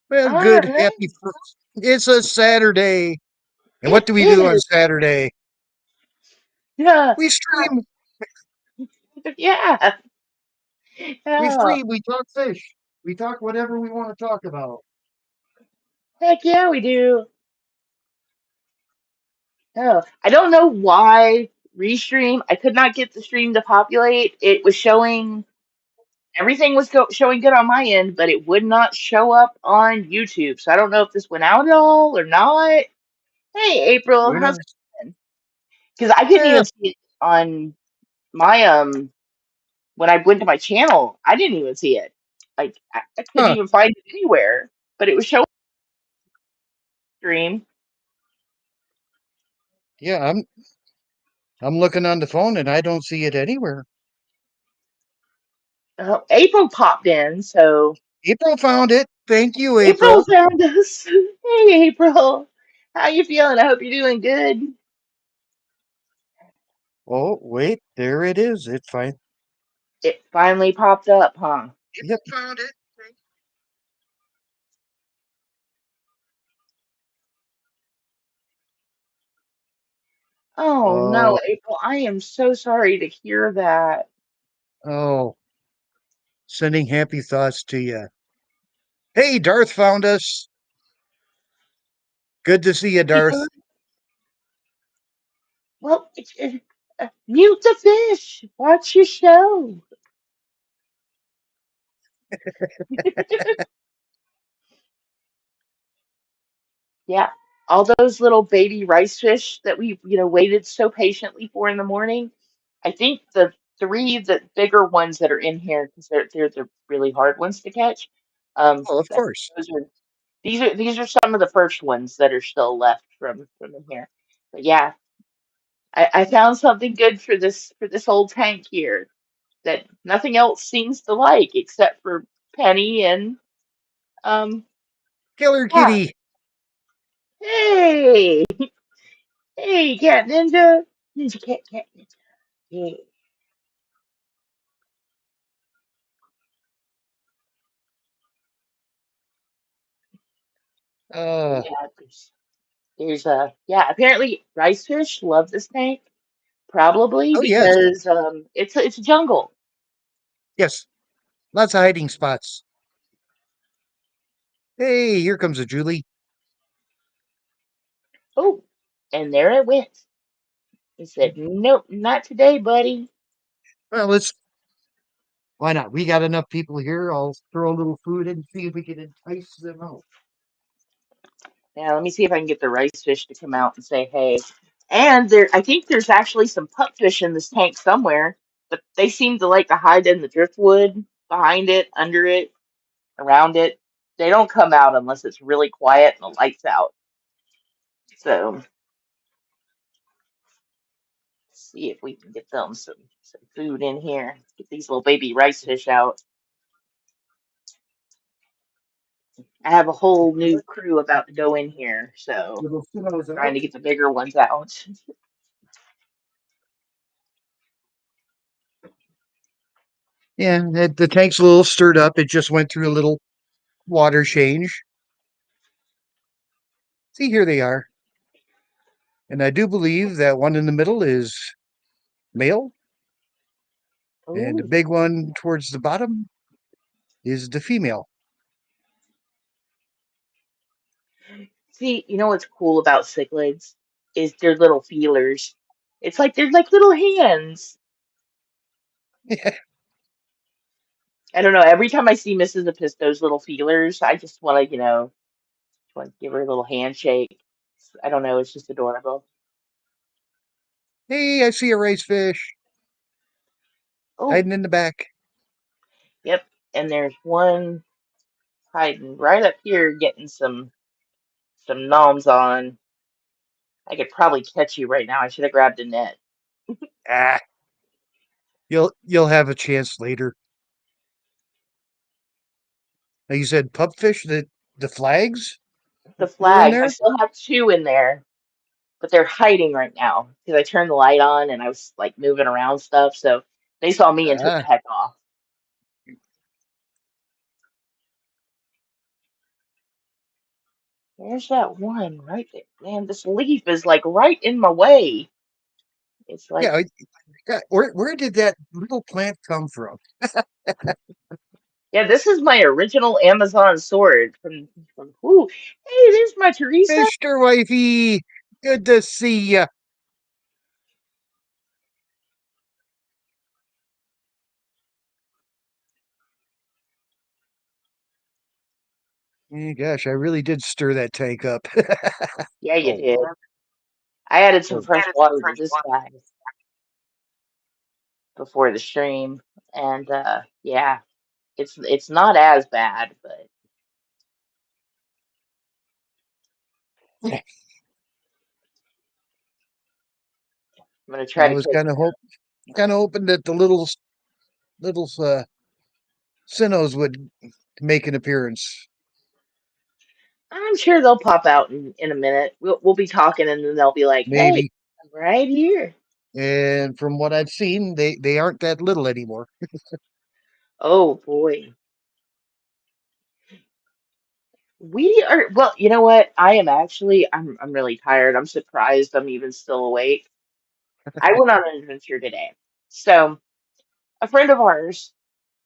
Well, All good, right. happy first. It's a Saturday. And what It do we do on is. Saturday? Yeah. We stream. Yeah. We Oh, stream. We talk fish. We talk whatever we want to talk about. heck yeah, we do. Oh, I don't know why Restream. I could not get the stream to populate. It was showing everything was showing good on my end, but it would not show up on YouTube. So I don't know if this went out at all or not. Hey, April, Who how's knows? it going? Because I couldn't Eh, even see it on my when I went to my channel. I didn't even see it. Like I couldn't huh. even find it anywhere. But it was showing stream. Yeah, I'm looking on the phone and I don't see it anywhere. April popped in, so April found it. Thank you, April April. found us. Hey, April, how you feeling? I hope you're doing good. Oh, wait, there it is. It's fine. It finally popped up, huh? Yep, found it. Oh no, Oh, April, I am so sorry to hear that. oh, sending happy thoughts to you. Hey, Darth found us. Good to see you, Hey, Darth. Doug. Well, mute the fish. Watch your show. Yeah, all those little baby rice fish that we, waited so patiently for in the morning. I think the three the bigger ones that are in here because they're the really hard ones to catch. Oh, of I think course. these are some of the first ones that are still left from in here. But yeah, I found something good for this old tank here that nothing else seems to like except for Penny and um Killer yeah. Kitty. Hey, hey, cat ninja, cat ninja. Yeah, Uh, yeah. There's a yeah. Apparently, rice fish love this tank probably oh, yes. because it's a jungle. Yes. Lots of hiding spots. Hey, here comes a Julie. Oh, and there it went. He said, "Nope, not today, buddy." Well, why not? We got enough people here. I'll throw a little food in and see if we can entice them out. Now, let me see if I can get the rice fish to come out and say hey. And there, I think there's actually some pupfish in this tank somewhere, but they seem to like to hide in the driftwood, behind it, under it, around it. They don't come out unless it's really quiet and the lights out. So, see if we can get them some food in here. Get these little baby rice fish out. I have a whole new crew about to go in here, so Little sinners trying out. to get the bigger ones out. Yeah, the tank's a little stirred up. It just went through a little water change. See, here they are. And I do believe that one in the middle is male, and the Oh, big one towards the bottom is the female. see, you know what's cool about cichlids is their little feelers. It's like they're like little hands. I don't know. Every time I see Mrs. Episto's little feelers, I just want to, want to give her a little handshake. I don't know. It's just adorable. Hey, I see a rice fish Oh, hiding in the back. yep. And there's one hiding right up here, getting some noms on. I could probably catch you right now. I should have grabbed a net. Ah, You'll have a chance later. Now you said pupfish, the flags The were in flags, I there? still have two in there, but they're hiding right now because I turned the light on and I was like moving around stuff. So they saw me and took the Ah, heck off. There's that one right there. Man, this leaf is like right in my way. It's like, yeah. Yeah, where did that little plant come from? yeah, this is my original Amazon sword from ooh, hey, there's my Teresa. Mr. Wifey, good to see ya. Gosh, I really did stir that tank up. Yeah, you Oh, did. I added some oh, fresh water to this guy before the stream, and yeah, it's not as bad, but I'm gonna try I to was catch. kind of hoping that the little Sinnohs would make an appearance. I'm sure they'll pop out in a minute. We'll be talking, and then they'll be like, "Hey, Maybe. I'm right here." And from what I've seen, they aren't that little anymore. Oh boy, we are. Well, you know what? I am actually. I'm really tired. I'm surprised I'm even still awake. I went on an adventure today. So a friend of ours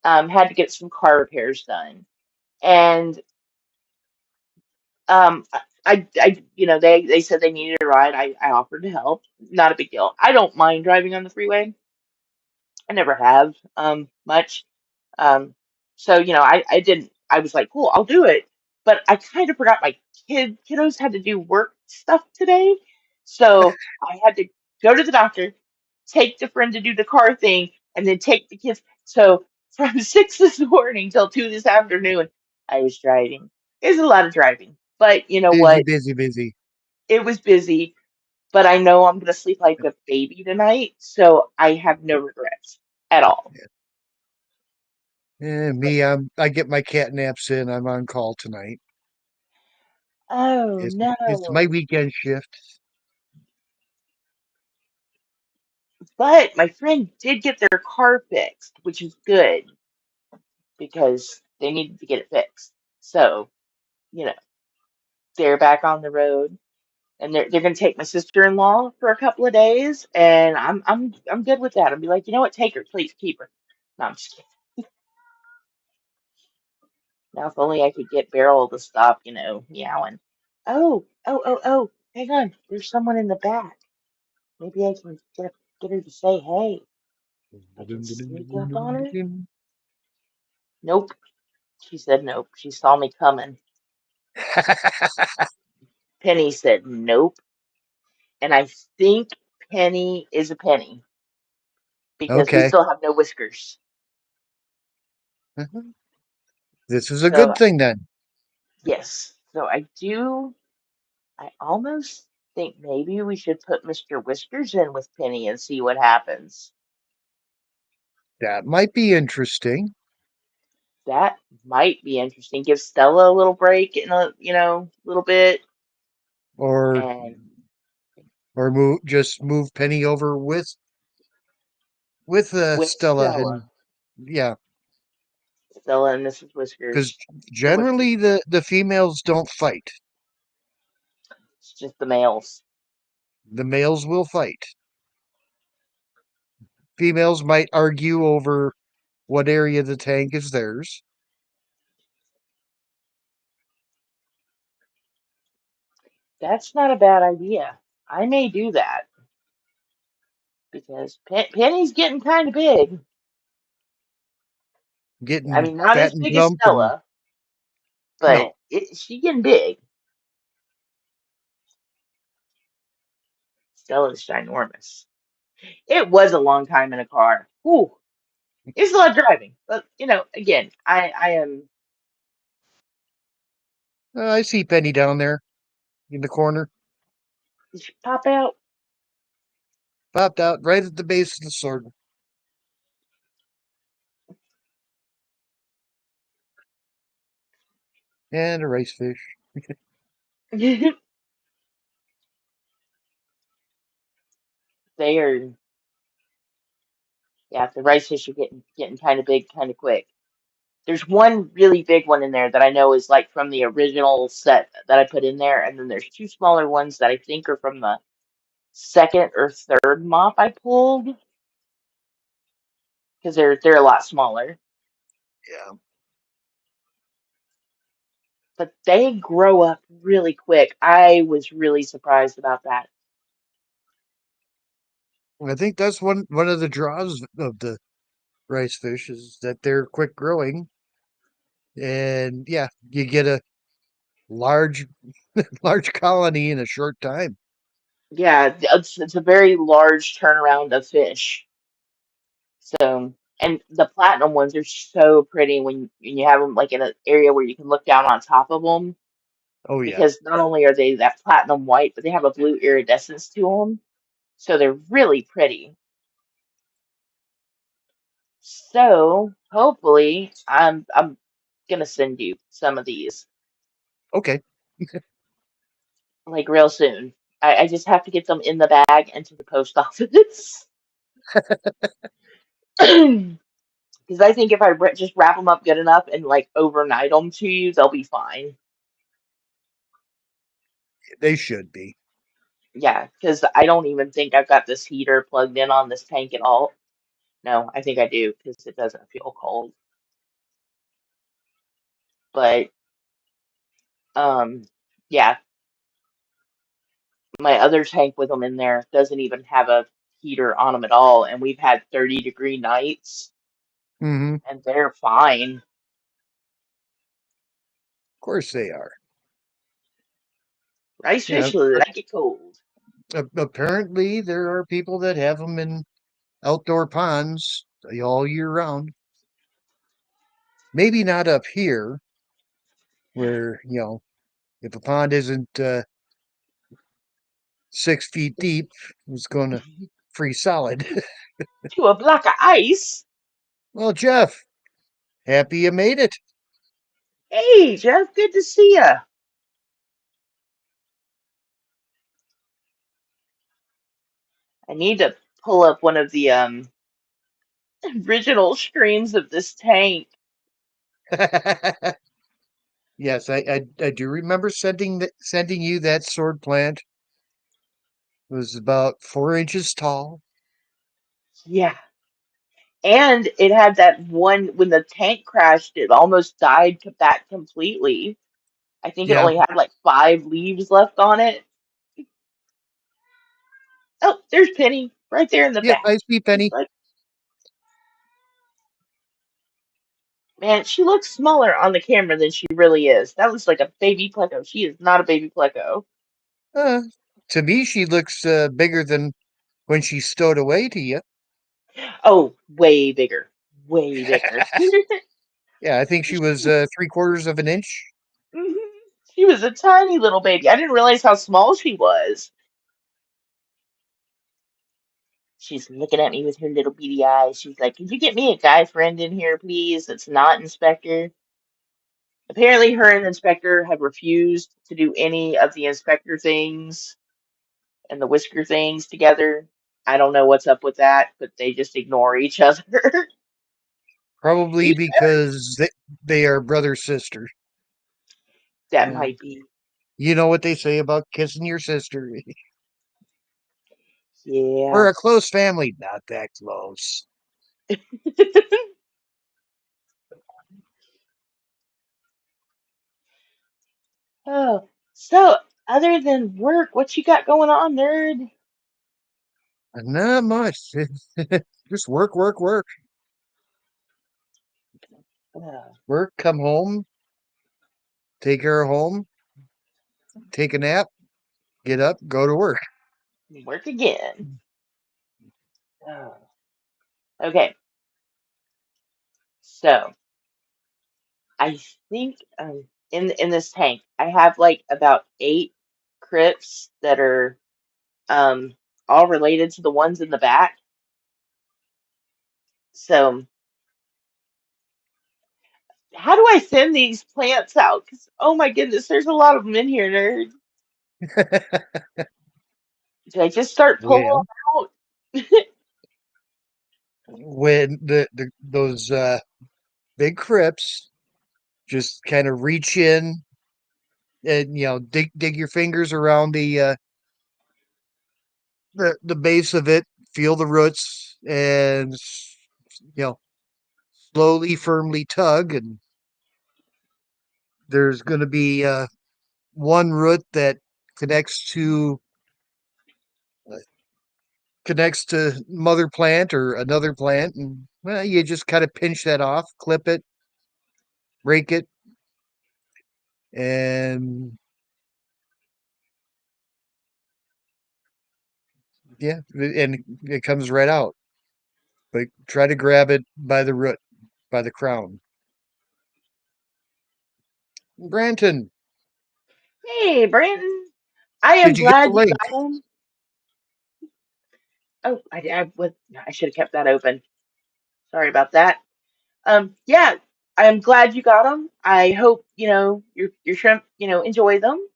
had to get some car repairs done, and you know, they said they needed a ride. I offered to help. Not a big deal. I don't mind driving on the freeway. I never have much. Um, so you know, I didn't. I was like, cool, I'll do it. But I kind of forgot my kiddos had to do work stuff today, so I had to go to the doctor, take the friend to do the car thing, and then take the kids. So from 6 this morning till 2 this afternoon, I was driving. It was a lot of driving, but you know Busy, what? busy, busy. It was busy, but I know I'm gonna sleep like a baby tonight, so I have no regrets at all. But Me, I get my cat naps in. I'm on call tonight. oh It's my no. weekend shift. But my friend did get their car fixed, which is good because they needed to get it fixed. So, you know, they're back on the road and they're gonna take my sister-in-law for a couple of days and I'm good with that. I'll be like, you know what, take her, please keep her. No, I'm just kidding. Now if only I could get Beryl to stop, you know, meowing. Oh, hang on. There's someone in the back. Maybe I can get her to say hey. I can sneak up on her. Nope. She said nope. She saw me coming. Penny said nope. And I think Penny is a Penny because we Okay. still have no whiskers. This is a So, good thing then. yes. So I almost think maybe we should put Mr. Whiskers in with Penny and see what happens. That might be interesting. That might be interesting. Give Stella a little break in a, you know, little bit. Or And just move Penny over with with Stella Stella. and yeah, Stella and Mrs. because Whiskers. The Whiskers. generally the females don't fight. It's just the males. The males will fight. Females might argue over what area of the tank is theirs. That's not a bad idea. I may do that because Penny's getting kind of big. I Getting mean, not fat as and big as plump and Stella, but no. she getting big. Stella's ginormous. It was a long time in a car. Whew. It's a lot of driving, but you know, again, I am. I see Penny down there in the corner. Did she pop out? Popped out right at the base of the sword. And a rice fish. They are, yeah, the rice fish are getting kind of big, kind of quick. There's one really big one in there that I know is like from the original set that I put in there, and then there's two smaller ones that I think are from the second or third mop I pulled because they're a lot smaller. Yeah. But they grow up really quick. I was really surprised about that. I think that's one of the draws of the rice fish is that they're quick growing. And yeah, you get a large large colony in a short time. Yeah, it's a very large turnaround of fish. So, and the platinum ones are so pretty when you have them like in an area where you can look down on top of them Oh yeah. because not only are they that platinum white, but they have a blue iridescence to them. So they're really pretty. So hopefully, I'm gonna send you some of these Okay. like real soon. I just have to get them in the bag and to the post office. Because I think if I just wrap them up good enough and like overnight them to you, they'll be fine. They should be. Yeah, because I don't even think I've got this heater plugged in on this tank at all. No, I think I do because it doesn't feel cold. But um, yeah, my other tank with them in there doesn't even have a heater on them at all, and we've had 30-degree nights, Hmm. Of and they're fine. course they are. Rice Yeah. fish like it cold. Apparently there are people that have them in outdoor ponds all year round. Maybe not up here where, if a pond isn't 6 feet deep, it's going to freeze solid. To a block of ice. Well, Jeff, happy you made it. Hey, Jeff, good to see ya. I need to pull up one of the original screens of this tank. Yes, I do remember sending you that sword plant. It was about 4 inches tall. Yeah. And it had that one when the tank crashed, it almost died back completely. I think it Yeah. only had like 5 leaves left on it. Oh, there's Penny right there in the Yep, back. I see She's Penny. like, man, she looks smaller on the camera than she really is. That looks like a baby Pleco. She is not a baby Pleco. Uh, to me, she looks bigger than when she's stowed away to you. Oh, way bigger. Way bigger. Yeah, I think she She was was, 3/4 of an inch. mhm. She was a tiny little baby. I didn't realize how small she was. She's looking at me with her little beady eyes. She's like, "Could you get me a guy friend in here, please? That's not Inspector." Apparently, her and Inspector have refused to do any of the Inspector things and the Whisker things together. I don't know what's up with that, but they just ignore each other. Probably Even because they are brother sister. that Yeah. might be, You know what they say about kissing your sister. We're yeah. a close family, not that close. Oh, so other than work, what you got going on, nerd? Not much. Just work, work, work. Uh, Work, come home, take care of home, take a nap, get up, go to work. work again. Oh, okay, so I think in this tank I have like about 8 crypts that are um all related to the ones in the back. So how do I thin these plants out? Because oh my goodness, there's a lot of them in here, nerd. Did I just start pulling Well, them out? when the those big crypts just kind of reach in and dig your fingers around the base of it, feel the roots, and you know slowly, firmly tug, and there's going to be one root that connects to connects to mother plant or another plant, and well, you just kind of pinch that off, clip it, rake it, and yeah, and it comes right out. But try to grab it by the root, by the crown. Granton, Hey, Brandon, I am did you get the glad you link? got them. Oh, I should have kept that open. Sorry about that. Yeah, I'm glad you got them. I hope your shrimp enjoy them.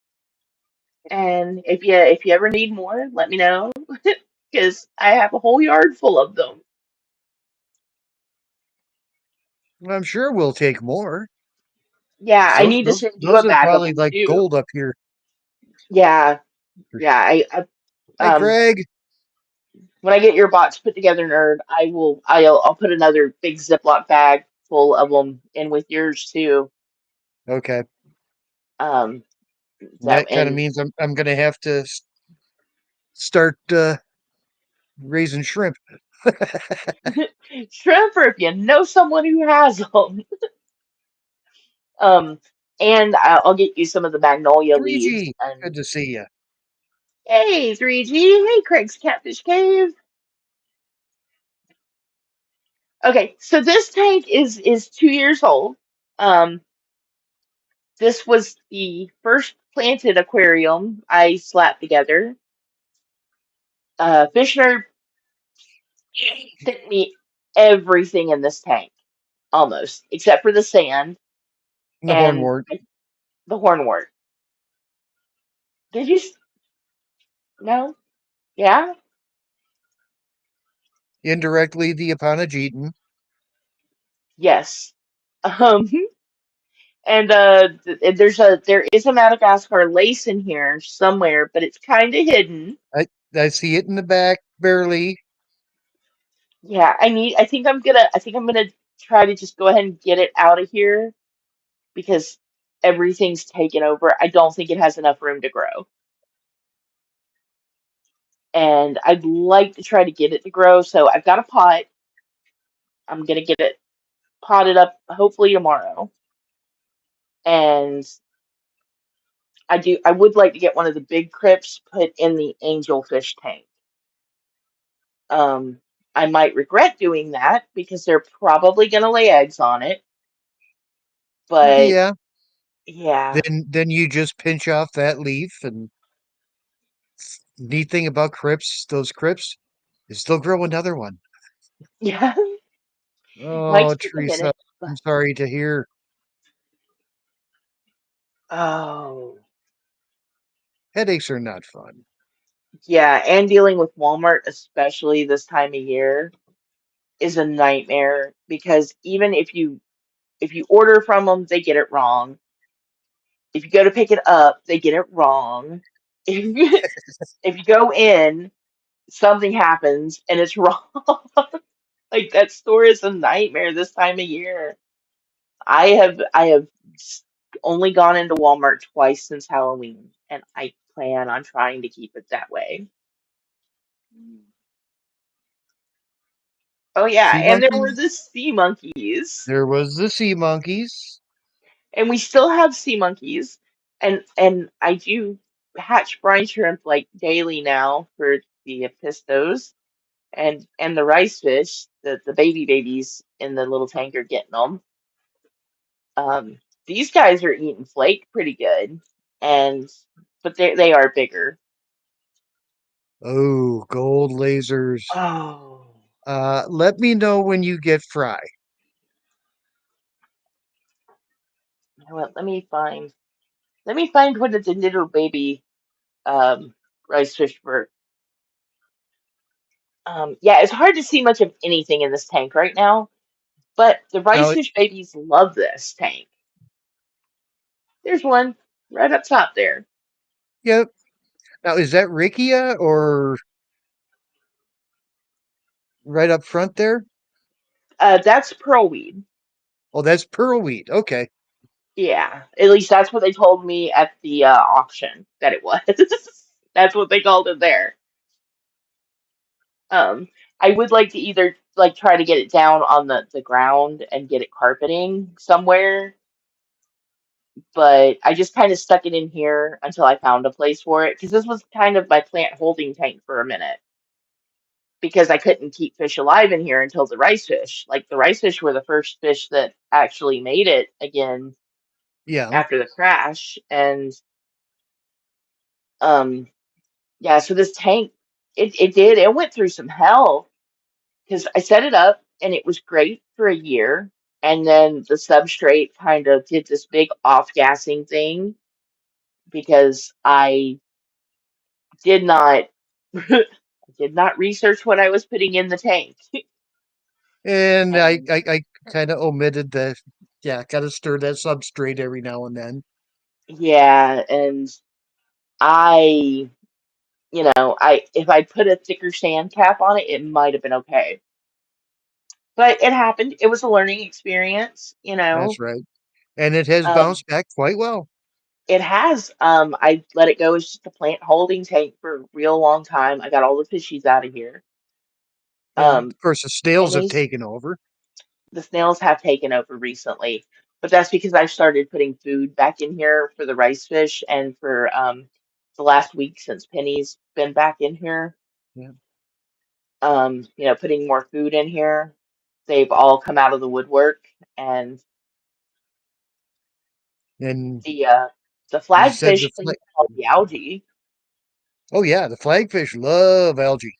And if you ever need more, let me know because I have a whole yard full of them. I'm sure we'll take more. Yeah, I Those need to those send you a those are bag of probably them like too. gold up here. Yeah, yeah. Hi, Um Craig. when I get your box put together, nerd, I'll put another big Ziploc bag full of them in with yours too. Okay, Um, that that kind of and means I'm gonna have to start raising shrimp. shrimp, or if you know someone who has them. Um, and I'll get you some of the magnolia leaves. 3G, And good to see you. hey, 3G, hey, Craig's Catfish Cave. Okay, so this tank is 2 years old. Um, this was the first planted aquarium I slapped together. Fish Nerd sent me everything in this tank, almost, except for the sand The and hornwort, the hornwort. Did you? No? Yeah? indirectly the Apanageton. Yes. Um, and there is a Madagascar lace in here somewhere, but it's kind of hidden. I I see it in the back barely. Yeah, I think I'm gonna try to just go ahead and get it out of here because everything's taken over. I don't think it has enough room to grow. And I'd like to try to get it to grow, so I've got a pot. I'm gonna get it potted up hopefully tomorrow. And I would like to get one of the big crypts put in the angelfish tank. Um, I might regret doing that because they're probably gonna lay eggs on it. But Yeah, yeah, then you just pinch off that leaf, and neat thing about crypts, those crypts, you still grow another one. yeah, might Oh, take a Teresa, minute, but I'm sorry to hear. oh Headaches are not fun. yeah, and dealing with Walmart, especially this time of year, is a nightmare because even if you order from them, they get it wrong. If you go to pick it up, they get it wrong. If you go in, something happens and it's wrong. Like that store is a nightmare this time of year. I have s- only gone into Walmart twice since Halloween, and I plan on trying to keep it that way. Oh yeah, Sea and there were monkeys? the sea monkeys, There was the sea monkeys. and we still have sea monkeys, and I do hatch brine shrimp like daily now for the pistos and the rice fish. The baby babies in the little tank are getting them. Um, these guys are eating flake pretty good, and but they are bigger. Oh, gold lasers. Oh, Let me know when you get fry. Well, let me find one of the little baby rice fish for. Yeah, it's hard to see much of anything in this tank right now, but the rice Now, fish babies love this tank. There's one right up top there. yeah. Now, is that Rakia or right up front there? That's pearlweed. Oh, that's pearlweed. Okay. Yeah, at least that's what they told me at the auction that it was. That's what they called it there. Um, I would like to either like try to get it down on the ground and get it carpeting somewhere, but I just kind of stuck it in here until I found a place for it because this was kind of my plant holding tank for a minute because I couldn't keep fish alive in here until the rice fish. Like the rice fish were the first fish that actually made it again Yeah. after the crash, and um, yeah. So this tank, it went through some hell because I set it up and it was great for a year, and then the substrate kind of did this big off-gassing thing because I did not I did not research what I was putting in the tank. And I, And I, I kind of omitted the, yeah, got to stir that substrate every now and then. yeah, and I, I if I put a thicker sand cap on it, it might have been okay. But it happened. It was a learning experience, you That's know. right. And it has Um, bounced back quite well. it has. I let it go as just a plant holding tank for a real long time. I got all the fishies out of here. Yeah. Of Um, course, the and snails have these taken over. the snails have taken over recently, but that's because I started putting food back in here for the rice fish and for the last week since Penny's been back in here. Yeah. Putting more food in here. They've all come out of the woodwork, and And the uh, the you said the flagfish flag. cleaned all the algae. Oh, yeah. The flagfish love algae.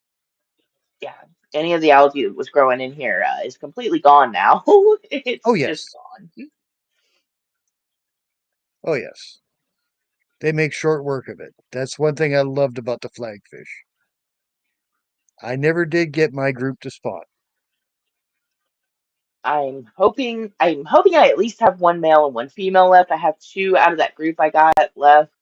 Yeah, any of the algae that was growing in here is completely gone now. Oh, It's just yes. gone. Oh, yes. They make short work of it. That's one thing I loved about the flagfish. I never did get my group to spot. I'm hoping I at least have one male and one female left. I have two out of that group I got left.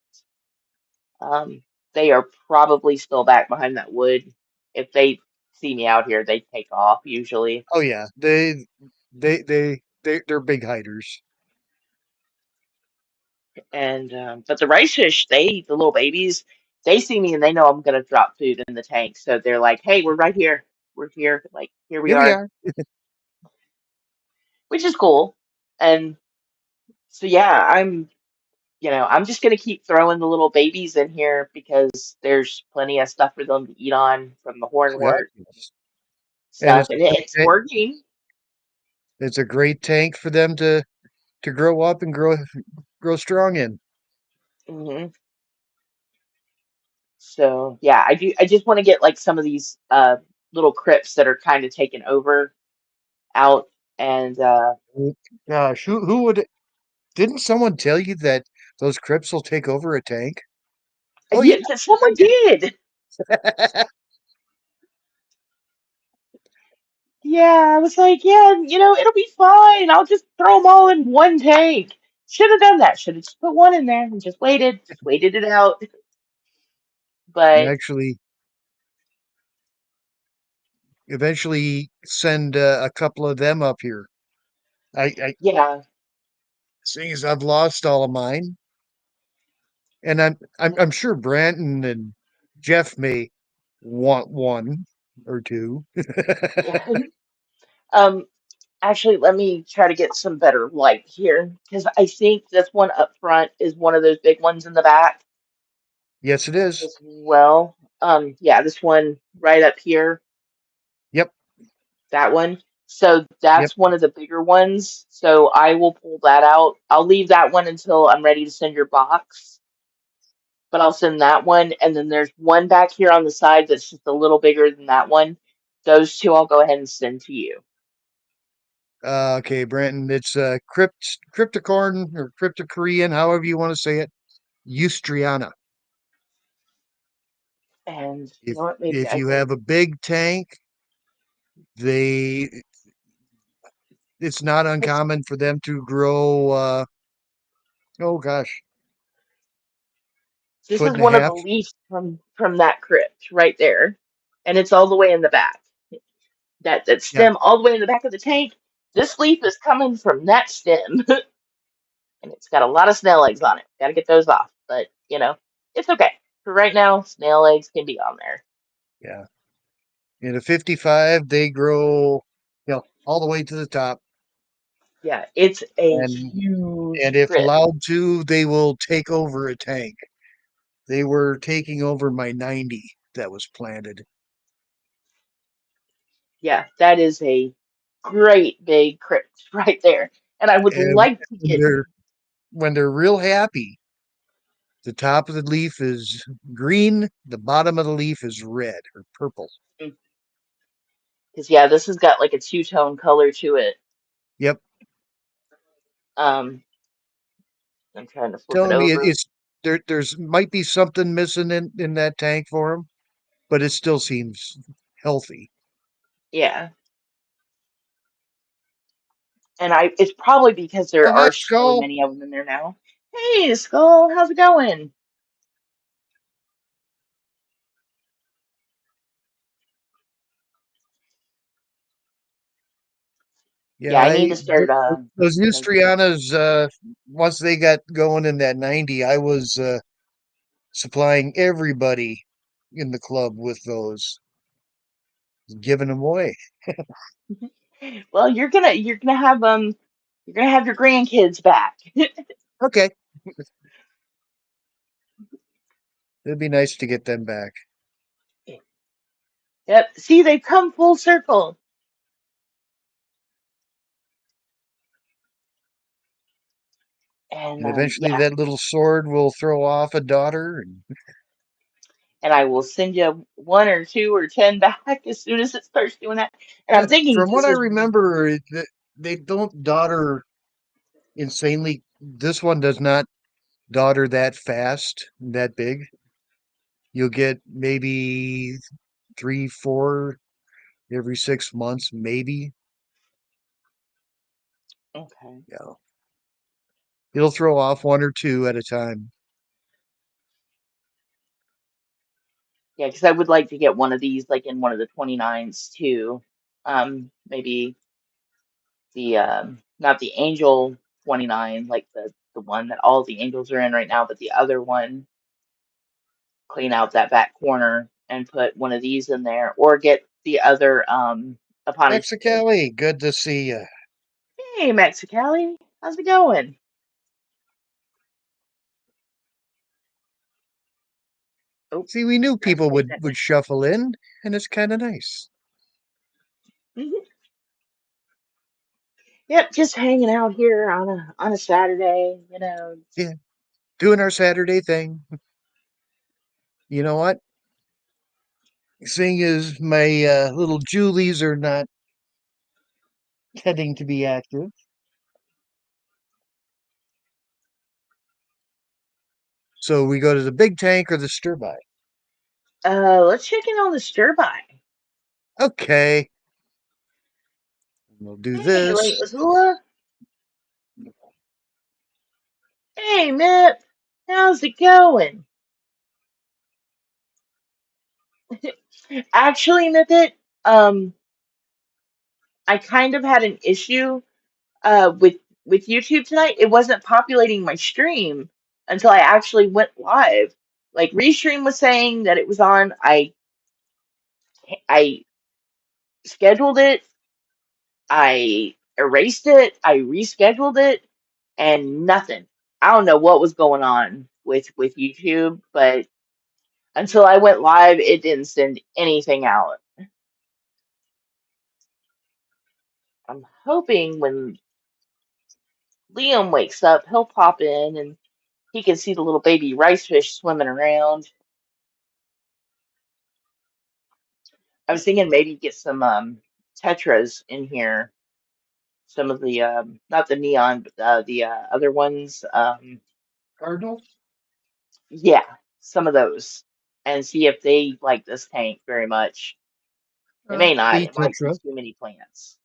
Um, they are probably still back behind that wood. If they see me out here, they take off usually. Oh, yeah. They're big hiders. And but the rice fish, the little babies, they see me and they know I'm gonna drop food in the tank. So they're like, "Hey, we're right here. We're here. Like here we Here we are," are. which is cool. And so yeah, I'm just gonna keep throwing the little babies in here because there's plenty of stuff for them to eat on from the Oh, yeah. hornwort Yes. And stuff, and it's working. it's a great tank for them to grow up and grow strong in. hmm So yeah, I do. I just want to get like some of these little crypts that are kind of taken over out, and Gosh, who would? Didn't someone tell you that those crypts will take over a tank? Oh, yeah. yeah, someone did. Yeah, I was like, yeah, it'll be fine. I'll just throw them all in one tank. Should have done that. Should have just put one in there and just waited it out. You But actually eventually send a couple of them up here. I yeah, seeing as I've lost all of mine, and I'm sure Brandon and Jeff may want one or two. yeah. Um, Actually, let me try to get some better light here because I think this one up front is one of those big ones in the back Yes, it is. as well. Yeah, this one right up here, Yep, that one. So yep. that's one of the bigger ones. So I will pull that out. I'll leave that one until I'm ready to send your box, but I'll send that one. And then there's one back here on the side that's just a little bigger than that one. Those two I'll go ahead and send to you. Okay, Brandon, it's cryptocorn or cryptokorean, however you want to say it, Eustriana. And you If know what? Maybe if I you can. have a big tank, they it's not It's uncommon for them to grow oh gosh, This foot is and a one of the half. leaves from that crypt right there, and it's all the way in the back. That Yeah, stem all the way in the back of the tank. This leaf is coming from that stem, and it's got a lot of snail eggs on it. Got to get those off, but it's okay for right now. Snail eggs can be on there. yeah. In a 55, they grow, all the way to the top. Yeah, it's a And huge and if crypt. allowed to, they will take over a tank. They were taking over my 90 that was planted. Yeah, that is a great big crypt right there, and I would And like to when get. they're real happy, the top of the leaf is green, the bottom of the leaf is red or purple. Because yeah, this has got like a two-tone color to it. Yep. Um, I'm trying to flip it Telling me over. it's there's might be something missing in that tank for them, but it still seems healthy. Yeah, and it's probably because there Oh, hi, are so Skull. many of them in there now. Hey, Skull, how's it going? Yeah, Yeah, I need to start. those Like, Neustrianas, once they got going in that 90, I was supplying everybody in the club with those, giving them away. well, you're gonna have your grandkids back. Okay, it'd be nice to get them back. Yep. See, they've come full circle. And And eventually yeah, that little sword will throw off a daughter. And and I will send you one or two or 10 back as soon as it starts doing that. And I'm thinking from what this I is. remember, they don't daughter insanely. This one does not daughter that fast, that big. You'll get maybe three, four every 6 months, maybe. Okay. Yeah. It'll throw off one or two at a time. Yeah, because I would like to get one of these, like in one of the 29s too. Maybe the not the Angel 29, like the one that all the angels are in right now, but the other one, clean out that back corner and put one of these in there, or get the other upon a. Mexicali, good to see you. Hey, Mexicali, how's it going? Oh, See, we knew gotta people take would that would down. shuffle in, and it's kind of nice. Mhm. Yep, just hanging out here on a Saturday, Yeah, doing our Saturday thing. You know what? Seeing as my little Julies are not tending to be active, so we go to the big tank or the stir by. Let's check in on the stir by. Okay, we'll do Hey, this. Late Missoula. Hey, Mip. How's it going? Actually, Mipit, um, I kind of had an issue with YouTube tonight. It wasn't populating my stream until I actually went live. Like Restream was saying that it was on. I scheduled it, I erased it, I rescheduled it, and nothing. I don't know what was going on with YouTube, but until I went live, it didn't send anything out. I'm hoping when Liam wakes up, he'll pop in and he can see the little baby rice fish swimming around. I was thinking maybe get some tetras in here some of the not the neon, but the other ones. Cardinals? Yeah, some of those, and see if they like this tank very much. They may not. The It might be Tetra. too many plants.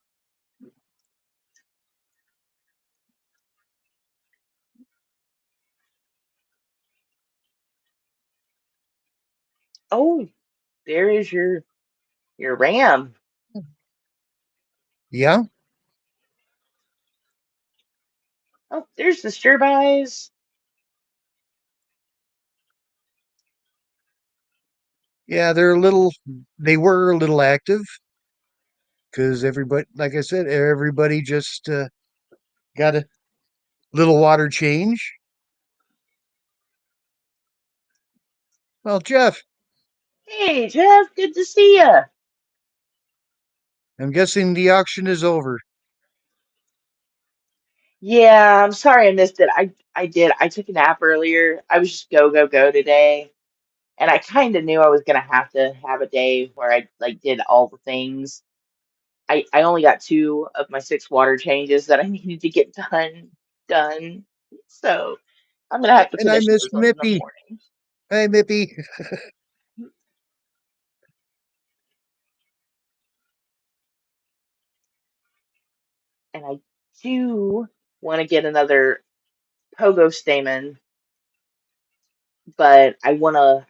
Oh, there is your ram. Yeah, Oh, there's the Sturbeyes. yeah, they were a little active because everybody, like I said, everybody just got a little water change. Well, Jeff, Hey, Jeff, good to see you. I'm guessing the auction is over. Yeah, I'm sorry I missed it. I did. I took a nap earlier. I was just go go go today, and I kind of knew I was gonna have to have a day where I like did all the things. I only got two of my six water changes that I needed to get done. So I'm gonna have to And I finish miss those up in the Mippy. morning. Hey, Mippy. And I do want to get another pogo stamen, but I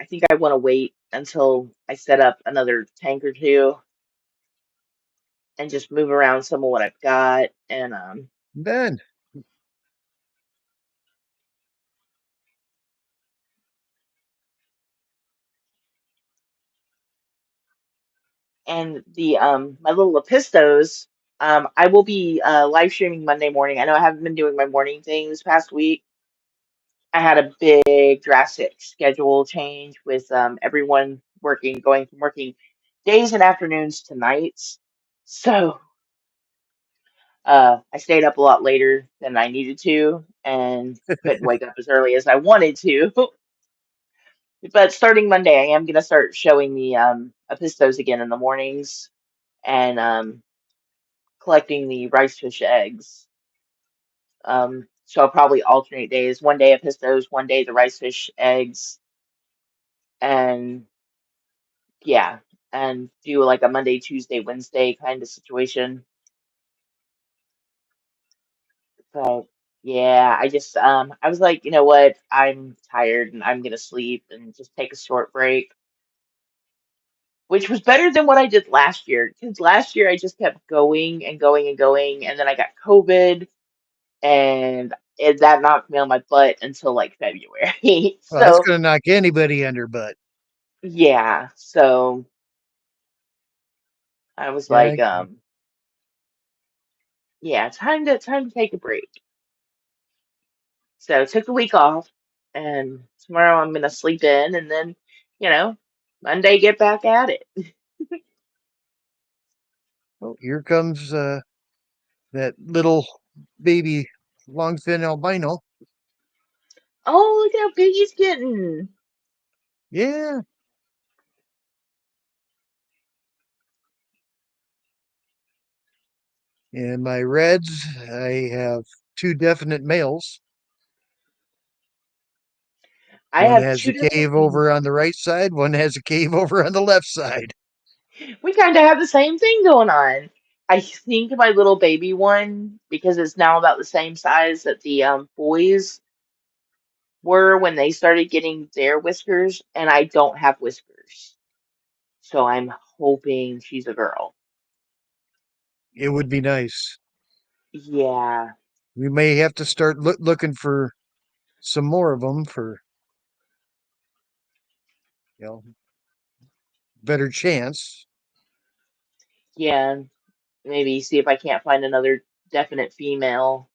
think I wanna wait until I set up another tank or two and just move around some of what I've got Ben. and the my little Lepistos. I will be live streaming Monday morning. I know I haven't been doing my morning thing this past week. I had a big drastic schedule change with everyone going from working days and afternoons to nights. So I stayed up a lot later than I needed to and couldn't wake up as early as I wanted to. But starting Monday, I am going to start showing the Apistos again in the mornings and collecting the rice fish eggs. So I'll probably alternate days. One day Apistos, one day the rice fish eggs, and yeah, and do like a Monday, Tuesday, Wednesday kind of situation. But yeah, I was like, you know what? I'm tired and I'm gonna sleep and just take a short break, which was better than what I did last year. Because last year I just kept going and going and going, and then I got COVID, and that knocked me on my butt until like February. Well, that's So going to knock anybody on their butt. yeah, so I was Yeah. like, yeah, time to take a break. So took the week off, and tomorrow I'm gonna sleep in, and then, you know, Monday get back at it. Oh, here comes that little baby longfin albino. Oh, look how big he's getting. Yeah. In my reds, I have two definite males. I One have has two a different cave over on the right side, one has a cave over on the left side. we kind of have the same thing going on. I think my little baby one, because it's now about the same size that the boys were when they started getting their whiskers, and I don't have whiskers. So I'm hoping she's a girl. It would be nice. Yeah. We may have to start looking for some more of them for, you know, better chance. Yeah. Maybe see if I can't find another definite female.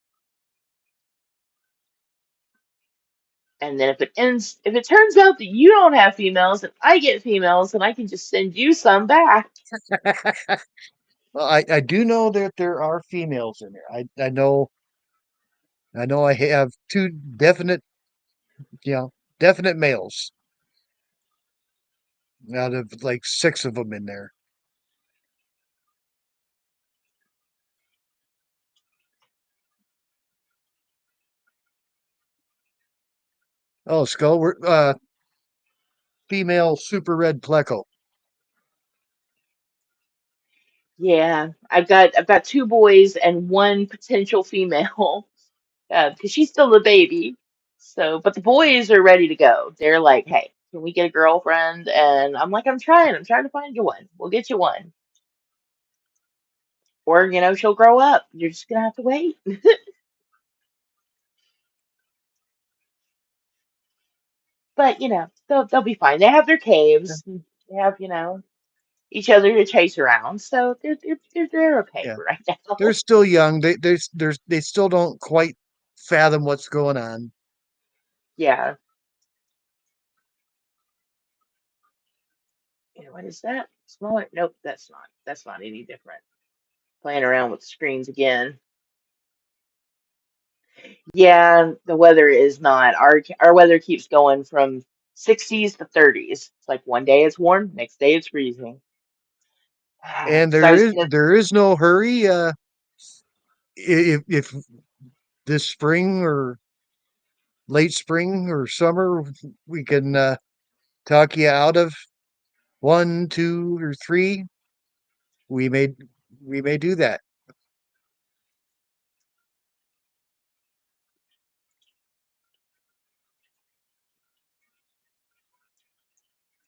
And then if it turns out that you don't have females and I get females, then I can just send you some back. Well, I do know that there are females in there. I know I have two definite, you know, definite males out of like six of them in there. Oh, skull. Female super red pleco. Yeah, I've got two boys and one potential female, because she's still a baby. So, but the boys are ready to go. They're like, "Hey, can we get a girlfriend?" And I'm like, I'm trying to find you one. We'll get you one." Or, she'll grow up. You're just gonna have to wait. But, they'll be fine. They have their caves. They have, each other to chase around. So they're okay Yeah, for right they're now. still young. They still don't quite fathom what's going on. Yeah. What is that? Smaller? Nope, that's not. That's not any different. Playing around with the screens again. Yeah, the weather is not. Our weather keeps going from 60s to 30s. It's like one day it's warm, next day it's freezing. And So I was gonna, there is no hurry. If this spring or late spring or summer we can talk you out of one, two, or three, we may we may do that.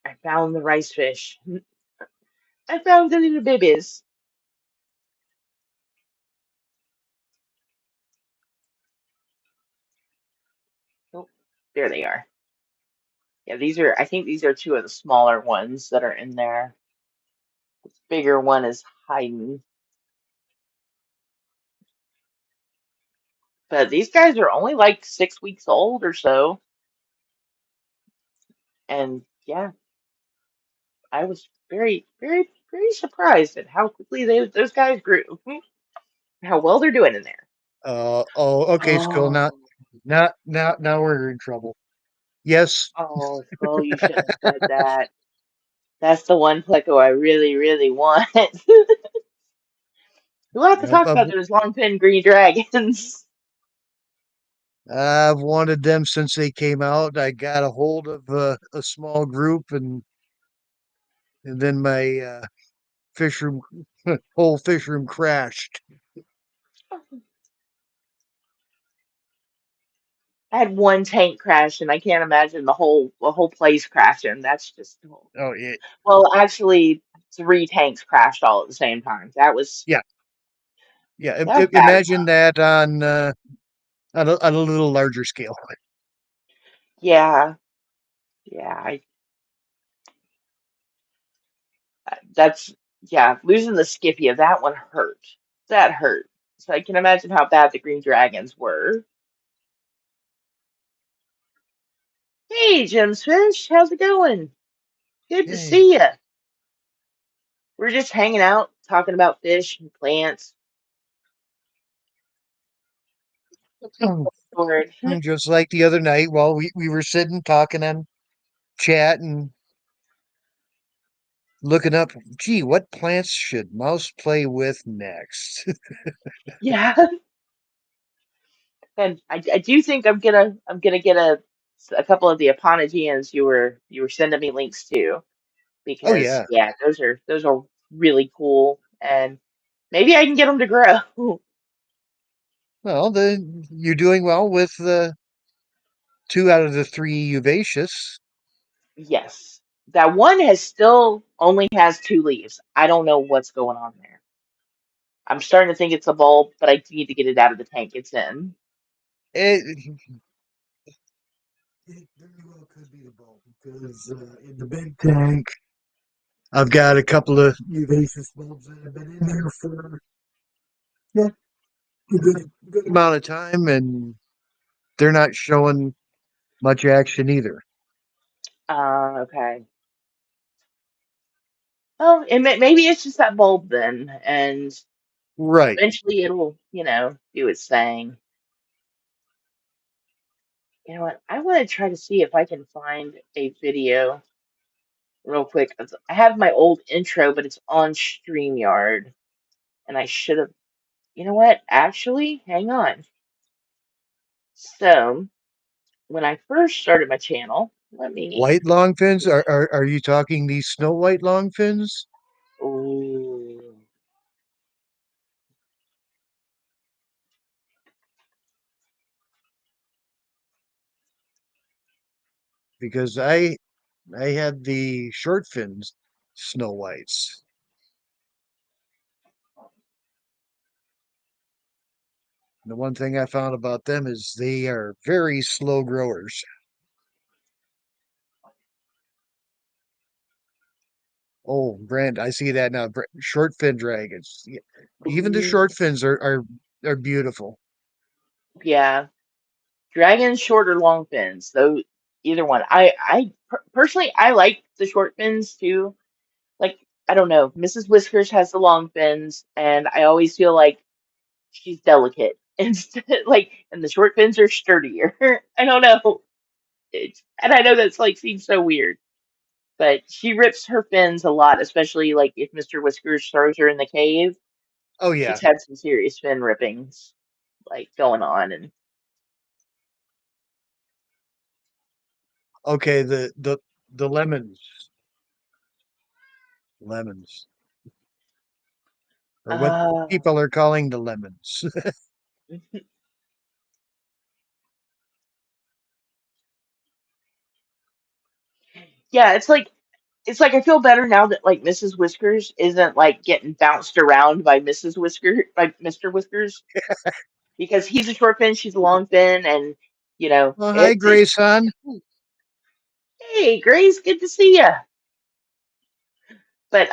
I found the rice fish. I found the little babies. Oh, there they are. Yeah, I think these are two of the smaller ones that are in there. Bigger one is hiding. But these guys are only like 6 weeks old or so. And yeah, I was very, very, very surprised at how quickly those guys grew. How well they're doing in there. Okay, Skull. Oh, Now we're in trouble. Yes, oh, Skull, you shouldn't have said that. That's the one Pleco I really, really want. We'll have to I've, talk I've, about those long fin green dragons. I've wanted them since they came out. I got a hold of a small group, and then my fish room whole fish room crashed. I had one tank crash, and I can't imagine the whole place crashing. That's just Oh yeah, well, actually, three tanks crashed all at the same time. That was yeah, yeah. that was bad Imagine enough. that on a little larger scale. Yeah, yeah. That's yeah. Losing the Scipia, that one hurt. That hurt. So I can imagine how bad the Green Dragons were. Hey, Jim's Fish, how's it going? Good to Yay. see you. We're just hanging out, talking about fish and plants. Lord. Just like the other night while we were sitting talking and chatting, looking up, gee, what plants should Mouse play with next? Yeah, and I do think I'm gonna get a couple of the Eponogeans you were sending me links to, Oh because yeah. yeah, those are really cool, and maybe I can get them to grow. Well, you're doing well with the two out of the three Uvacious. Yes, that one has still only has two leaves. I don't know what's going on there. I'm starting to think it's a bulb, but I need to get it out of the tank it's in. It, it very well could be the bulb because in the big tank, I've got a couple of Uvacious bulbs that have been in there for yeah, a good amount of time, and they're not showing much action either. Okay. Oh, maybe it's just that bulb then, and Right. eventually it'll, do its thing. You know what? I want to try to see if I can find a video real quick. I have my old intro, but it's on StreamYard, and I should have. You know what? Actually, hang on. So when I first started my channel, let me. White long fins? Are you talking these Snow White long fins? Ooh. Because I had the short fins Snow Whites. The one thing I found about them is they are very slow growers. Oh, Brand, I see that now. Short fin dragons. Even the Ooh. short fins are beautiful. Yeah. Dragon short or long fins, though either one. Personally I like the short fins too. Like I don't know, Mrs. Whiskers has the long fins, and I always feel like she's delicate instead. Like, and the short fins are sturdier. I don't know, and I know that's like seems so weird, but she rips her fins a lot, especially like if Mr. Whiskers throws her in the cave. Oh yeah. She's had some serious fin rippings like going on, and Okay, the lemons, or what uh people are calling the lemons. yeah, it's like I feel better now that like Mrs. Whiskers isn't like getting bounced around by Mr. Whiskers, because he's a short fin, she's a long fin, and Oh, hi, it's Grayson. hey Grace, good to see you. But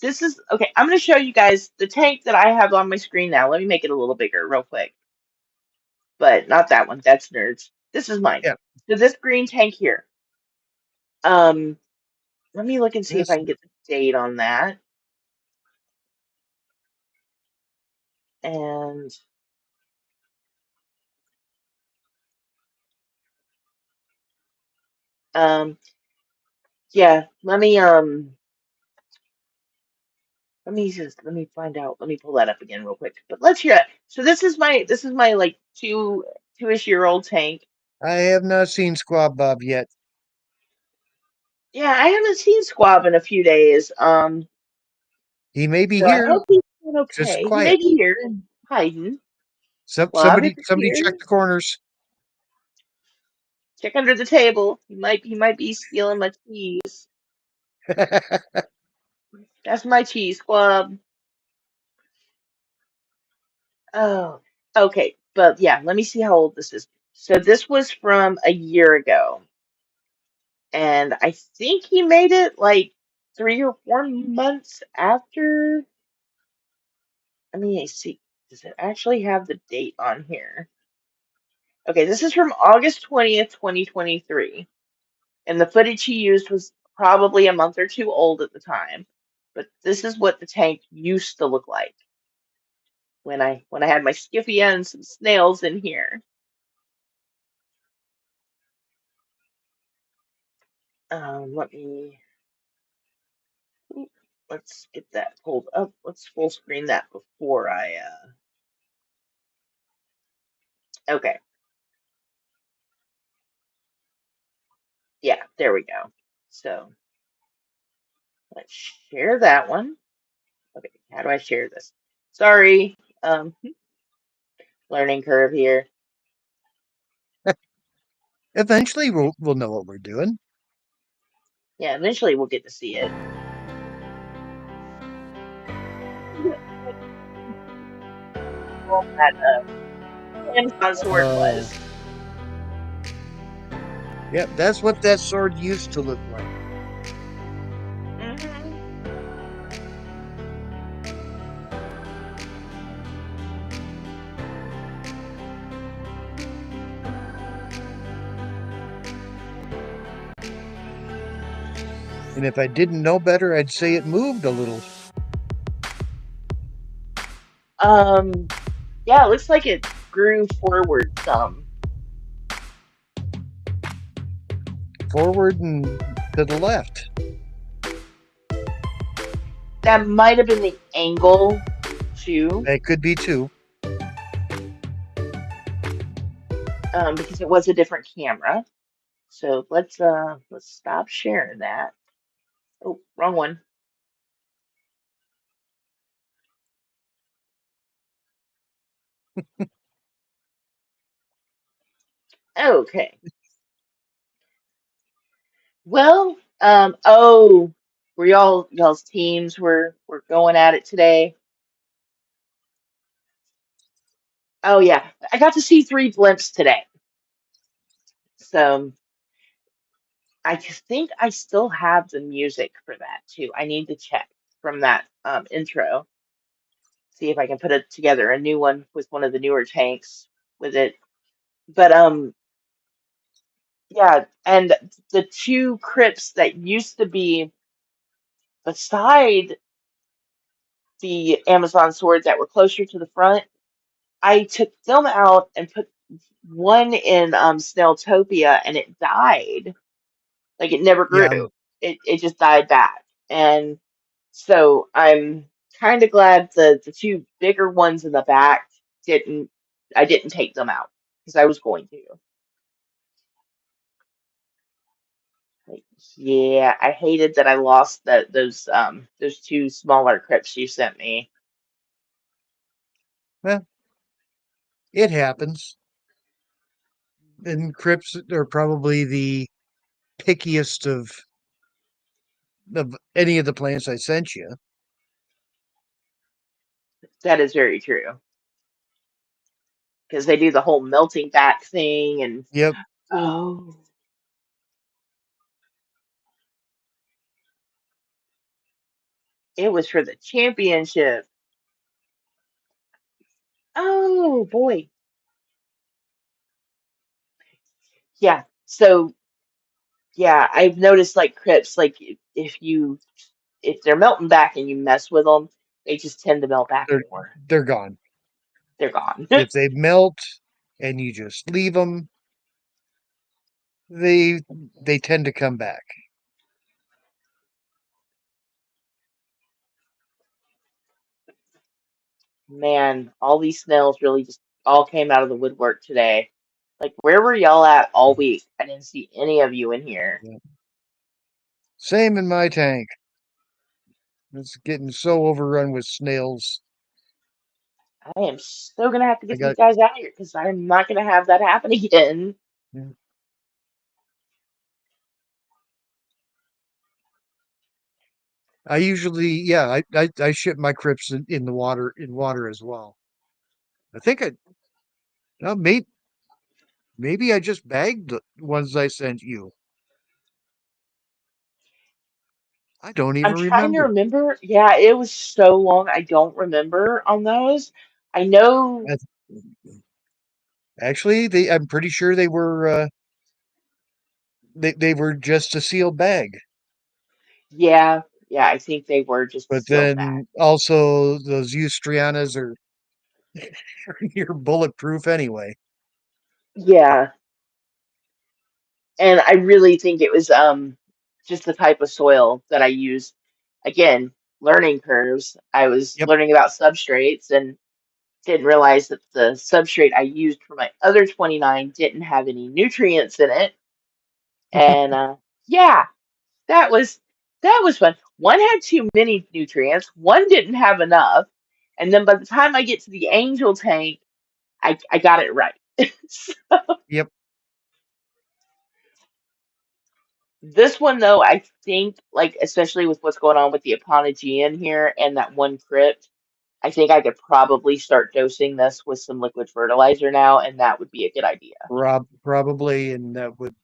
this is okay. I'm going to show you guys the tank that I have on my screen now. Let me make it a little bigger, real quick. But not that one. That's nerds. This is mine. Yeah, So this green tank here. Um, Let me look and see if I this can get the date on that. And um, yeah, let me find out. Let me pull that up again real quick. But let's hear it. So this is my like two-ish year old tank. I have not seen Squab Bob yet. Yeah, I haven't seen Squab in a few days. He may be So I here, hope he's doing just okay. He may quiet. be here and hiding. Squab, if Somebody you're check here, the corners. check under the table. He might be stealing my cheese. That's my cheese, Squab. Oh, okay. But yeah, let me see how old this is. So this was from a year ago, and I think he made it like 3 or 4 months after. I mean, I see. Does it actually have the date on here? Okay, this is from August 20th, 2023. And the footage he used was probably a month or two old at the time. But this is what the tank used to look like when I had my Skiffy and some snails in here. Let me let's get that pulled up. Let's full screen that before I okay. Yeah, there we go. So let's share that one. Okay, how do I share this? Sorry, learning curve here. Eventually, we'll know what we're doing. Yeah, eventually we'll get to see it. Well, that Amazon sword Oh, was. yeah, that's what that sword used to look like. Hmm. And if I didn't know better, I'd say it moved a little Um, yeah, it looks like it grew forward some. forward and to the left. That might have been the angle too. That could be too. because it was a different camera. So let's stop sharing that. Oh, wrong one. Okay. Well, oh, were y'all's teams were going at it today? Oh yeah, I got to see three blimps today. So I just think I still have the music for that too. I need to check from that intro, see if I can put it together a new one with one of the newer tanks with it. But yeah, and the two crypts that used to be beside the Amazon sword that were closer to the front, I took them out and put one in Snelltopia, and it died. Like it never grew. Yeah, It just died back. And so I'm kind of glad the two bigger ones in the back didn't I didn't take them out because I was going to. Like, yeah, I hated that I lost those two smaller crypts you sent me. well, it happens. And crypts are probably the pickiest of any of the plants I sent you. That is very true because they do the whole melting back thing and Yep, oh, it was for the championship. Oh boy. Yeah. So yeah, I've noticed like crypts, like if they're melting back and you mess with them, they just tend to melt back they're more. they're gone. They're gone. If they melt and you just leave them, they they tend to come back. Man, all these snails really just all came out of the woodwork today. Like, where were y'all at all week? I didn't see any of you in here. Yeah. Same in my tank. It's getting so overrun with snails. I am so gonna have to I get these got. guys out of here because I'm not gonna have that happen again. Yeah. I usually, yeah, I ship my crypts in the water as well. I think I, well, maybe I just bagged the ones I sent you. I don't I'm even trying to remember. remember. Yeah, it was so long. I don't remember on those. I know. I- Actually, I'm pretty sure they were just a sealed bag. Yeah, yeah. I think they were just a But sealed bag. then also those Eustrianas are near bulletproof anyway. Yeah, and I really think it was just the type of soil that I used. Again, learning curves. I was Yep. learning about substrates and didn't realize that the substrate I used for my other 29 didn't have any nutrients in it. And yeah, that was that was fun. One had too many nutrients, one didn't have enough, and then by the time I get to the angel tank, I got it right. Yep. This one though, I think like especially with what's going on with the Apologian here and that one crypt, I think I could probably start dosing this with some liquid fertilizer now, and that would be a good idea. Probably, and that would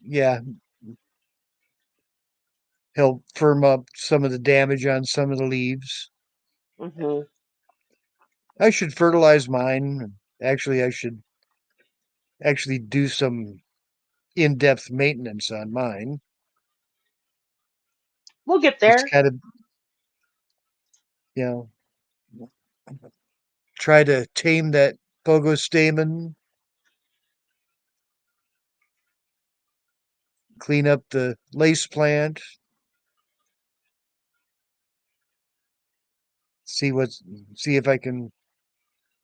yeah, help firm up some of the damage on some of the leaves. Hmm. I should fertilize mine. Actually, I should actually do some in-depth maintenance on mine. We'll get Just there. kind of, you know, try to tame that pogo stamen, clean up the lace plant, see what's see if I can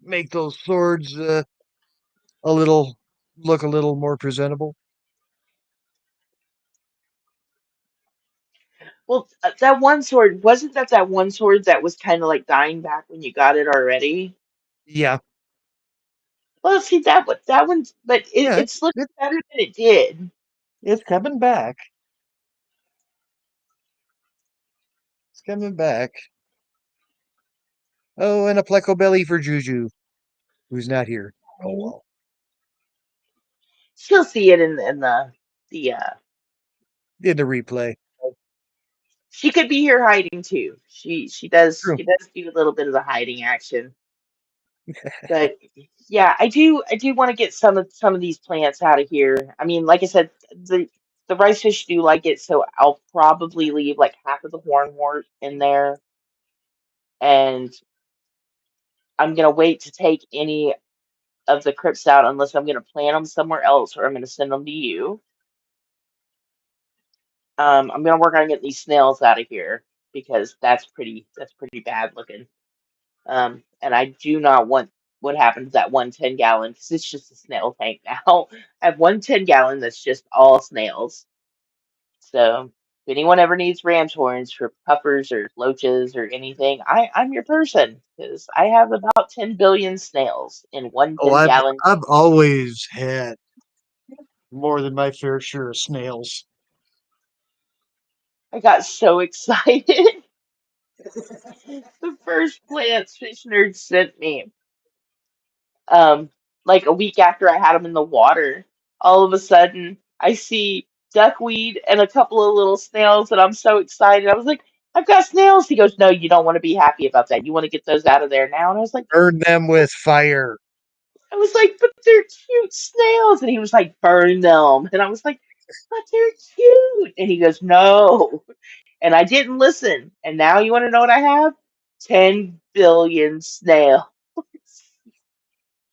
make those swords a little look a little more presentable. Well, that one sword wasn't that one sword that was kind of like dying back when you got it already. Yeah, Well, see that one's, but yeah, it's looking it, better than it did. it's coming back. It's coming back. Oh, and a pleco belly for Juju, who's not here. Oh Mhm. well, She'll see it in the. in the replay. She could be here hiding too. True. She does do a little bit of the hiding action. But yeah, I do want to get some of these plants out of here. I mean, like I said, the rice fish do like it, so I'll probably leave like half of the hornwort in there, and I'm gonna wait to take any of the crypts out unless I'm gonna plant them somewhere else or I'm gonna send them to you. I'm gonna work on getting these snails out of here because that's pretty bad looking. And I do not want what happened to that 110 gallon because it's just a snail tank now. I have 110 gallon that's just all snails. So if anyone ever needs ram's horns for puffers or loaches or anything, I'm your person because I have about 10 billion snails in one Oh, 10 gallon I've tank. always had more than my fair share of snails. I got so excited. The first plants Fish Nerd sent me, um, like a week after I had them in the water, all of a sudden I see duckweed and a couple of little snails, and I'm so excited. I was like, I've got snails. He goes, no, you don't want to be happy about that. You want to get those out of there now. And Burn them with fire. I was like, but they're cute snails. And he was like, burn them. And I was like, but they're cute. And he goes, no. And I didn't listen. And now you want to know what I have? 10 billion snails.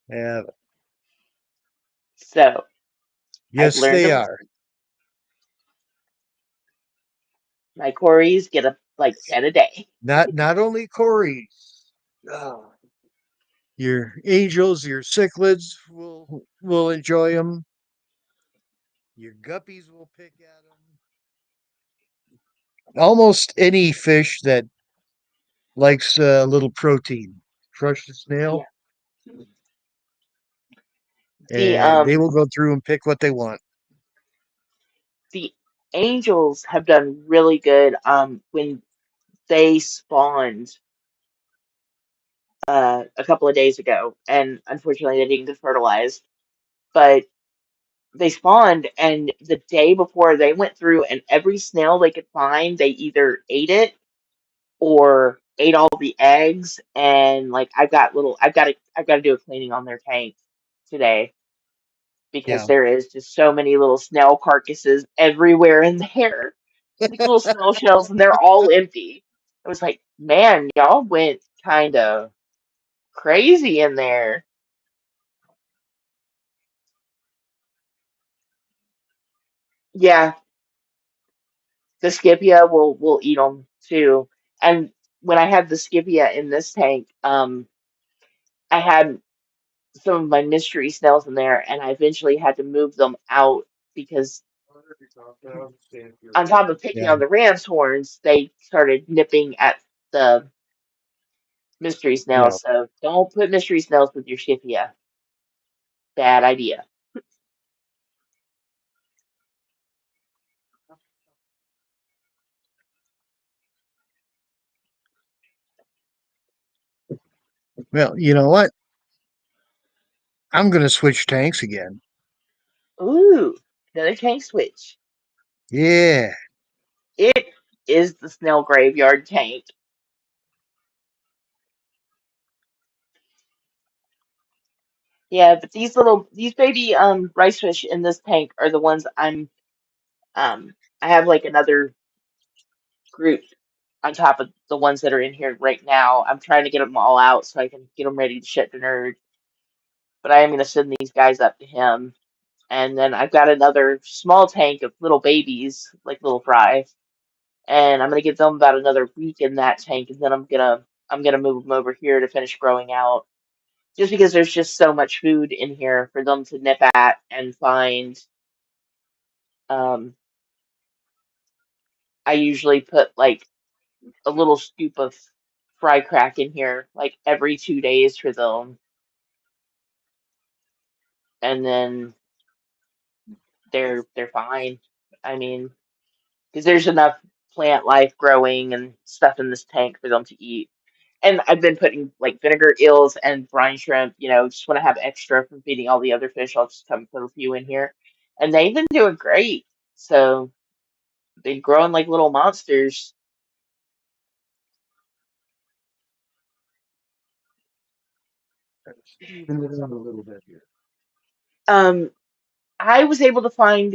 Yeah, So I've yes, learned they them. are. My Corys get like 10 a day. Not only Corey's. Oh, your angels, your cichlids will enjoy them. Your guppies will pick at them. Almost any fish that likes a little protein. Crush the snail, Yeah. The and they will go through and pick what they want. the angels have done really good when they spawned a couple of days ago, and unfortunately they didn't get fertilized. But they spawned, and the day before they went through, and every snail they could find, they either ate it or ate all the eggs. And like I've got to do a cleaning on their tank today because Yeah. there is just so many little snail carcasses everywhere in there, like little snail shells, and they're all empty. I was like, man, y'all went kind of crazy in there. Yeah, the Scipia will eat them too. And when I had the Scipia in this tank, I had some of my mystery snails in there, and I eventually had to move them out because on top of picking Yeah. on the ram's horns, they started nipping at the mystery Yeah. snails. So don't put mystery snails with your Scipia. Bad idea. Well, you know what? I'm going to switch tanks again. Ooh, another tank switch. Yeah. It is the snail graveyard tank. Yeah, but these baby rice fish in this tank are the ones um I have like another group on top of the ones that are in here right now. I'm trying to get them all out so I can get them ready to ship to Nerd. But I am going to send these guys up to him. And then I've got another small tank of little babies, like little fry, and I'm gonna give them about another week in that tank, and then I'm gonna move them over here to finish growing out. just because there's just so much food in here for them to nip at and find. Um, I usually put like a little scoop of fry crack in here like every 2 days for them, and then they're fine. I mean, because there's enough plant life growing and stuff in this tank for them to eat. And I've been putting like vinegar eels and brine shrimp, just when I have extra from feeding all the other fish, I'll just come put a few in here. And they've been doing great. So they're growing like little monsters. Even it out a little bit here. Um, I was able to find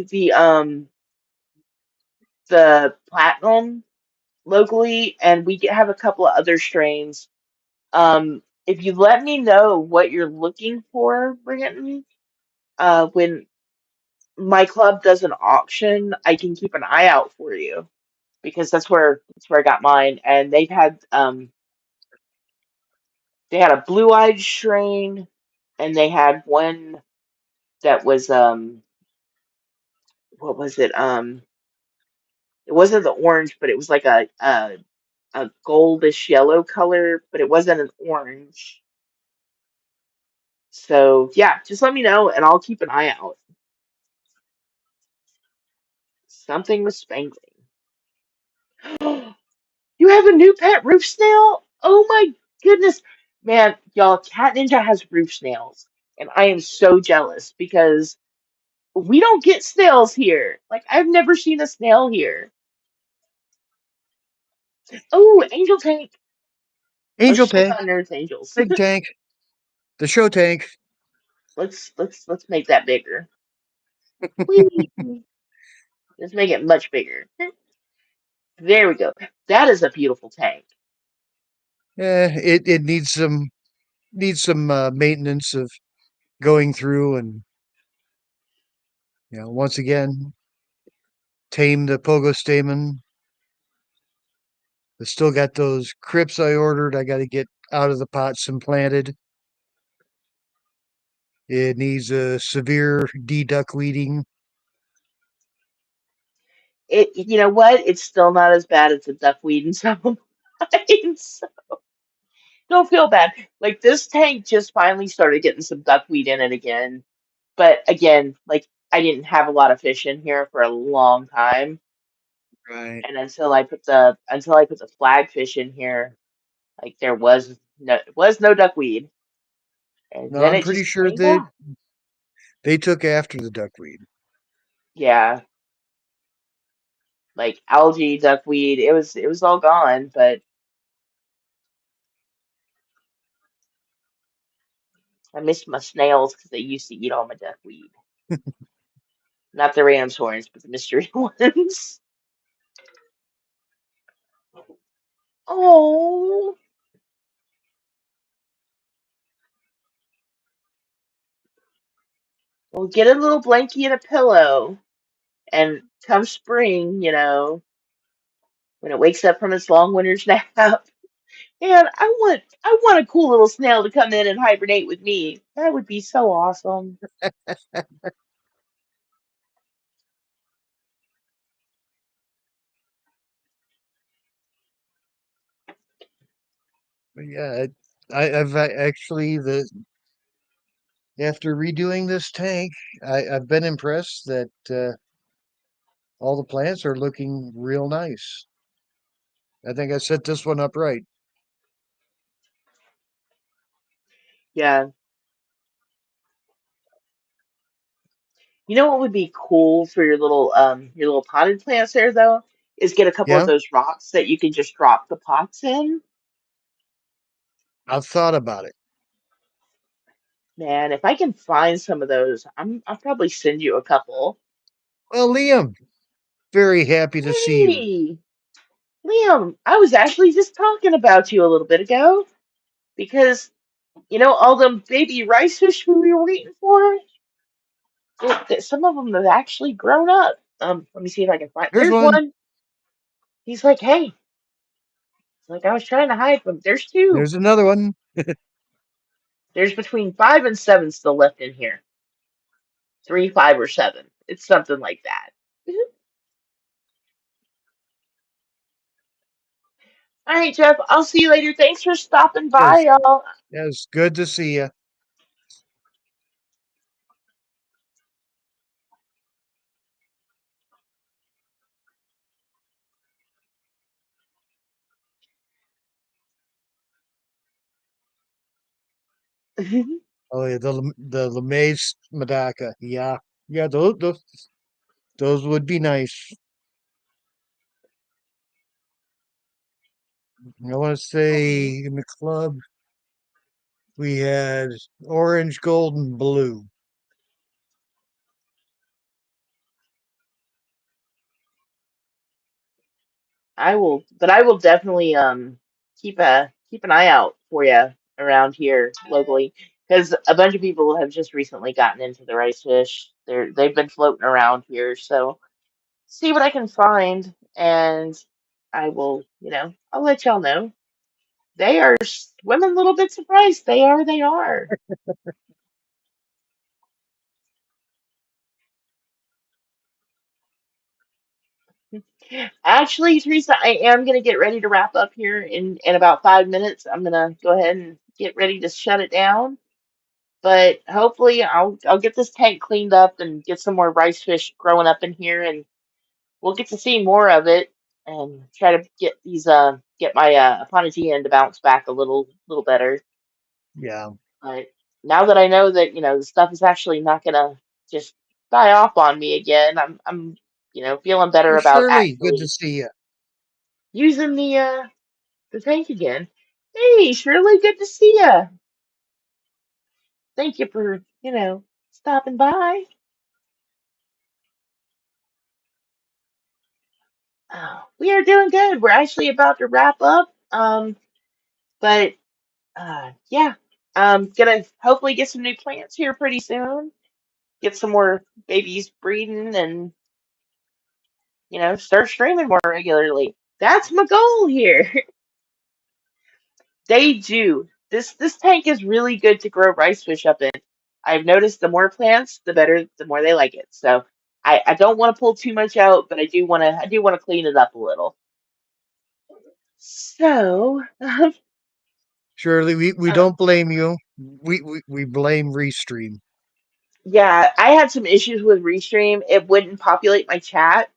the platinum locally, and we have a couple of other strains. If you let me know what you're looking for, Brandon, when my club does an auction, I can keep an eye out for you because that's where I got mine. And they had a blue-eyed strain, and they had one that was what was it? It wasn't the orange, but it was like a goldish yellow color, but it wasn't an orange. So yeah, just let me know and I'll keep an eye out. Something was spangling. You have a new pet roof snail? Oh my goodness. Man, y'all, Cat Ninja has roof snails. And I am so jealous because we don't get snails here. Like, I've never seen a snail here. Oh, Angel Tank. Let's Angel check tank, on Nerd's Angels. big tank, the show tank. Let's make that bigger. Whee! Let's make it much bigger. There we go. That is a beautiful tank. It needs some maintenance of going through and once again tame the pogo stamen. I still got those crypts I ordered. I got to get out of the pots and planted. It needs a severe de-duck weeding. You know what? It's still not as bad as the duckweed and some of mine. So don't feel bad. Like this tank just finally started getting some duckweed in it again. But again, like I didn't have a lot of fish in here for a long time. Right. And until I put the flagfish in here, like there was no duckweed. And No, then I'm it pretty just sure came that back. they took after the duckweed. Yeah, like algae, duckweed, it was all gone, but I missed my snails because they used to eat all my duckweed. Not the ram's horns, but the mystery ones. Oh, well, get a little blankie and a pillow, and come spring, when it wakes up from its long winter's nap, man, I want a cool little snail to come in and hibernate with me. That would be so awesome. But yeah, I've actually the after redoing this tank, I've been impressed that all the plants are looking real nice. I think I set this one up right. Yeah, you know what would be cool for your little potted plants there though, is get a couple of Yeah, those rocks that you can just drop the pots in. I've thought about it. Man, if I can find some of those, I'll probably send you a couple. Well, Liam, very happy to see you. Hey, Liam, I was actually just talking about you a little bit ago because all them baby rice fish we were waiting for. Some of them have actually grown up. Let me see if I can find. There's There's one. one. He's like, hey, it's like I was trying to hide from. There's two. There's another one. There's between 5 and 7 still left in here. 3, 5, or 7. It's something like that. All right, Jeff. I'll see you later. Thanks for stopping by, Yes, y'all. yes, good to see you. Oh yeah, the LeMay's Medaka. Yeah, yeah, those would be nice. I want to say in the club we had orange, gold, and blue. I will definitely keep an eye out for you around here locally because a bunch of people have just recently gotten into the rice fish. They've been floating around here, so see what I can find, and I will, I'll let y'all know. They are swimming a little bit surprised. They are. They are. Actually, Teresa, I am gonna get ready to wrap up here in about 5 minutes. I'm gonna go ahead and get ready to shut it down. But hopefully I'll get this tank cleaned up and get some more rice fish growing up in here and we'll get to see more of it and try to get my Aponogean to bounce back a little better. Yeah, But now that I know that, the stuff is actually not gonna just die off on me again, I'm feeling better well, about Shirley, good to actually see you. using the tank again. Hey, Shirley, good to see you. Thank you for, stopping by. We are doing good. We're actually about to wrap up. But yeah, I'm gonna hopefully get some new plants here pretty soon. Get some more babies breeding and start streaming more regularly. That's my goal here. They do. This tank is really good to grow rice fish up in. I've noticed the more plants, the better, the more they like it. So I don't want to pull too much out, but I do want to clean it up a little. So Shirley, we uh, don't blame you. We blame Restream. yeah, I had some issues with Restream. It wouldn't populate my chat,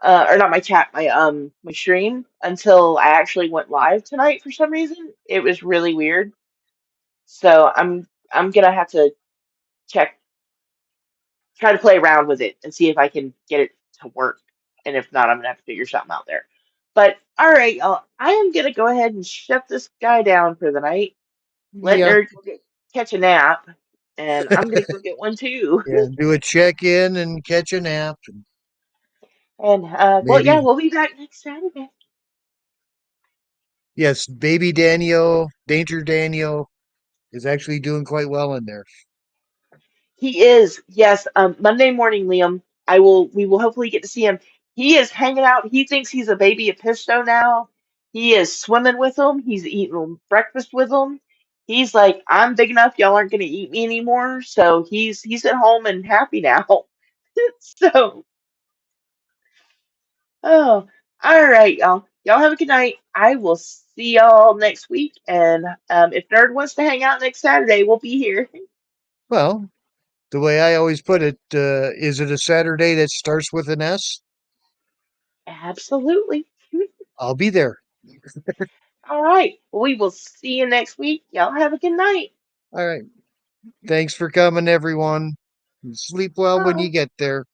or not my chat, my stream until I actually went live tonight for some reason. It was really weird. So I'm gonna have to check, try to play around with it and see if I can get it to work. And if not, I'm gonna have to figure something out there. But all right, y'all, I am gonna go ahead and shut this guy down for the night. Let Yeah, Nerd catch a nap, and I'm gonna go get one too. yeah. Do a check in and catch a nap. And well, yeah, Maybe we'll be back next Saturday. yes, baby Daniel, Danger Daniel is actually doing quite well in there. He is, yes. Monday morning, Liam. We will hopefully get to see him. He is hanging out. He thinks he's a baby Episto now. He is swimming with them. He's eating breakfast with them. He's like, I'm big enough. Y'all aren't gonna eat me anymore. So he's at home and happy now. So, oh, all right, y'all. Y'all have a good night. I will see y'all next week. And if Nerd wants to hang out next Saturday, we'll be here. Well, the way I always put it, is it a Saturday that starts with an S? Absolutely. I'll be there. All right. We will see you next week. Y'all have a good night. All right. Thanks for coming, everyone. Sleep well when Bye. you get there.